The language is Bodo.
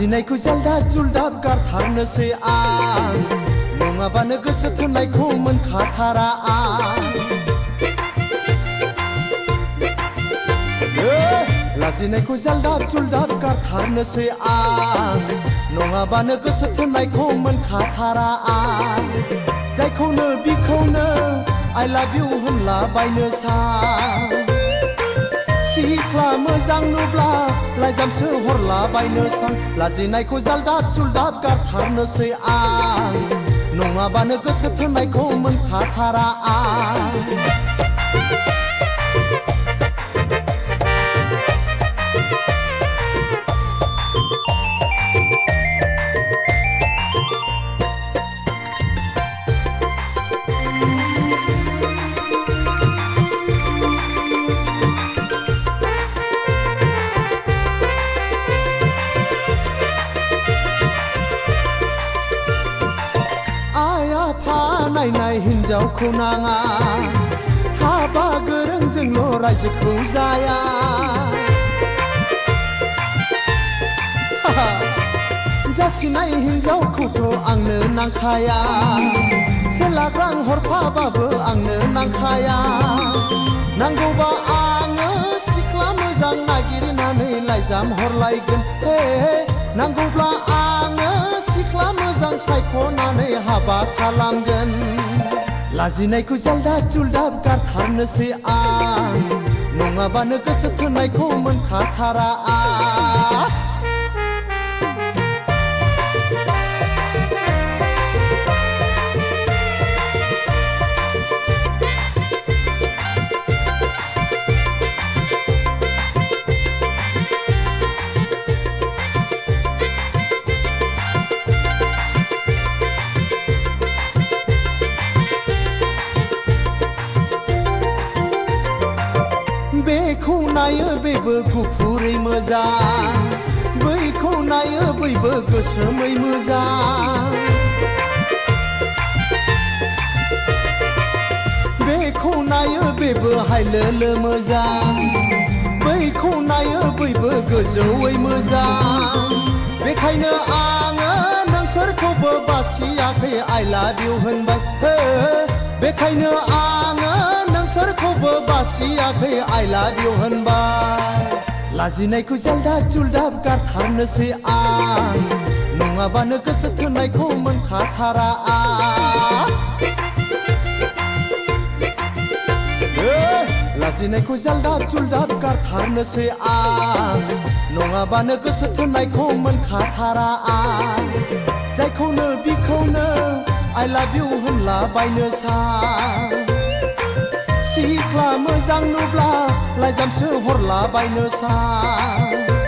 लाजिनायखौ जालदाब जुलदाब गारथारनोसै आं नङाबानो गोसो थोननायखौ मोनखाथारा आं लाजिनायखौ जालदाब जुलदाब गारथारनोसै आं नङाबानो गोसो थोननायखौ मोनखाथारा आं जायखौनो बिखौनो I love you होनला बायनो सां सिख्ला मोजां नुब्ला लाइजामसो हरला बायनो सां लाजिनायखौ जालदाब जुलदाब गारथारनोसै आं नङाबानो गोसो थोननायखौ मोनखाथारा आं नायनाय हिन्जावखौ नाङा हाबा गोरोंजोंल' रायजोखौ जाया जासिनाय हिन्जावखौथ' आंनो नांखाया सेलाग्रां हरफाबाबो आंनो नांखाया नांगौबा आङो सिख्ला मोजां नागिरनानै लाइजाम हरलायगोन नांगौब्ला आङो सिख्ला मोजां सायख'नानै हाबा खालामगोन लाजिनायखौ जालदाब जुलदाब गारथारनोसै आं नङाबानो गोसो थोननायखौ मोनखाथारा आं बेखौ नायो बेबो गुफुरै मोजां बैखौ नायो बैबो गोसोमै मोजां बेखौ नायो बेबो हायलोलो मोजां बैखौ नायो बैबो गोजौयै मोजां बेखायनो आङो नोंसोरखौबो बासियाखै I love you होनबाय बेखायनो आङो नोंसोरखौबो बासियाखै I love you होनबाय लाजिनायखौ जालदाब जुलदाब गारथारनोसै आं नङाबानो गोसो थोननायखौ मोनखाथारा आं लाजिनायखौ जालदाब जुलदाब गारथारनोसै आं नङाबानो गोसो थोननायखौ मोनखाथारा आं जायखौनो बिखौनो I love you होनला बायनो सां सिख्ला मोजां नुब्ला लाइजामसो हरला बायनो सां